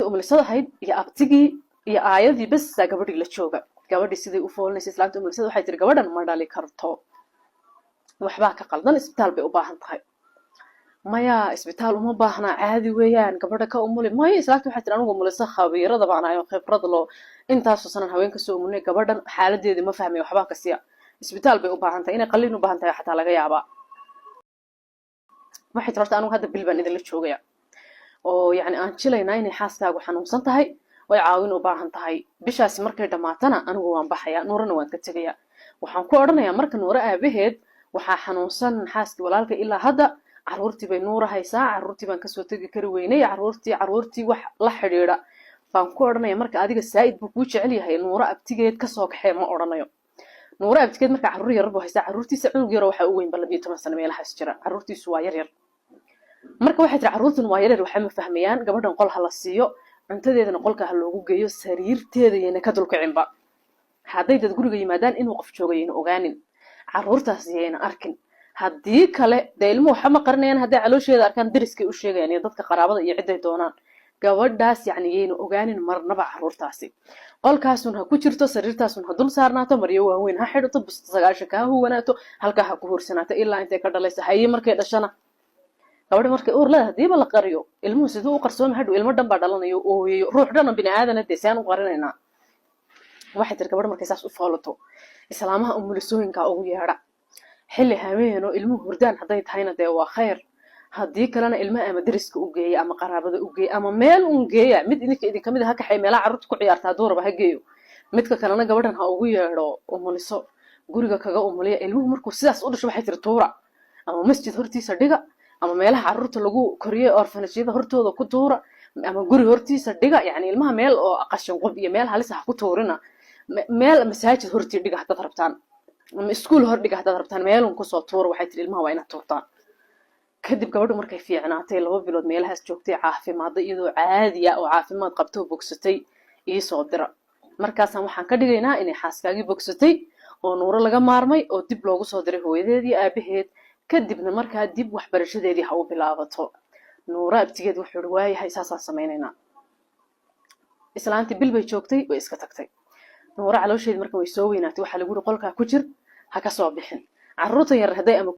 umlisada ahayd iyo abtigii iyo aayadii bas gabadhii la jooga gabadhii sidii u foolnaysay islaanta umlisada waxay tiri gabadhan ma dhali karto waxbaa ka qaldan isbitaal bay u baahan tahay maya isbitaal uma baahna caadi weeyaan gabadha ka umuli maya islaanta waxay tiri anigu umulisa khabiirada baan ahay khibrad loo intaasoo sanan haweenka soo umulnay gabadhan xaaladeedii ma fahmay waxbaa ka siya isbitaal bay u baahan tahay inay qalliin u baahan tahay xataa laga yaabaa waxay tiri horta anigu hadda bil baan idinla joogaya oo yani aan jilaynaa inay xaaskaagu xanuunsan tahay way caawin u baahan tahay bishaasi markay dhamaatana anigu waan baxayaa nuurana waan ka tegayaa waxaan ku odhanayaa marka nuura aabaheed waxaa xanuunsan xaaskii walaalka ilaa hadda caruurtii bay nuura haysaa caruurtii baan kasoo tegi kari weynay caruurtii wax la xidhiidha baan ku odhanaya marka adiga saa'id buu kuu jecel yahay nuura abtigeed kasoo kaxee ma odhanayo nuura abtigeed marka caruur yar buu haystaa caruurtiisa cunug yar waxa u weyn 12 sano meelahaas jira caruurtiisu waa yar marka waxay tiri caruurtan waa yar waxa ma fahmayaan gabadhan qol hala siiyo cuntadeedana qolka ha loogu geeyo sariirteeda yana ka dulkicinba hadday dad guriga yimaadaan inuu qof joogayeen ogaanin caruurtaas yeena arkin haddii kale de ilmuhu waxa ma qarinayaan hadday caloosheeda arkaan dariskay u sheegayaan iyo dadka qaraabada iyo ciday doonaan gabadhaas yani yeena ogaanin marnaba caruurtaasi qolkaasun ha ku jirto sariirtaasun ha dul saarnaato maryo waaweyn ha xidhato busta sagaashanka ha huwanaato halkaa ha ku horsanaato ilaa intay ka dhalaysa haye markay dhashana gabadha markay uur leedahay hadiiba la qariyo ilmuhu siduu u qarsoon hadhow ilmo dhan baa dhalanayo ooyayo ruux dhan bini aadana dee saan u qarinaynaa waxay tiri gabadha markay saas u foolato islaamaha umulisooyinka ugu yeedha xilli haweeno ilmuhu hurdaan hadday tahayna dee waa khayr haddii kalena ilmaha ama dariska u geeya ama qaraabada u geeya ama meel un geeya mid idinka mid ha kaxay meelaha carruurta ku ciyaartaa duuraba ha geeyo midka kalena gabadhan ha ugu yeedho umuliso guriga kaga umuliya ilmuhu markuu sidaas u dhasho waxay tiri tuura ama masjid hortiisa dhiga ama meelaha carruurta lagu koriyo orfanajyada hortooda ku tuura ama guri hortiisa dhiga yani ilmaha meel oo qashin qob iyo meel halis ah ku tuurina meel masaajid hortii dhiga haddaad rabtaan ama iskuul hor dhiga haddaad rabtaan meelun kusoo tuura waxay tiri ilmaha waa inaad tuurtaan kadib gabadhu markay fiicnaatay 2 bilood meelahaas joogtay caafimaadda iyadoo caadiya oo caafimaad qabto bogsatay ii soo dira markaasaan waxaan ka dhigaynaa inay xaaskaagii bogsatay oo nuuro laga maarmay oo dib loogu soo diray hooyadeedii aabaheed kadibna markaa dib waxbarashadeedii ha u bilaabato nuura abtigeed wuxuu yiri waayahay saasaan samaynaynaa islaantii bil bay joogtay way iska tagtay nuura caloosheedii marka way soo weynaatay waxa lagu yiri qolka ku jir ha ka soo bixin carruurta yar haday ama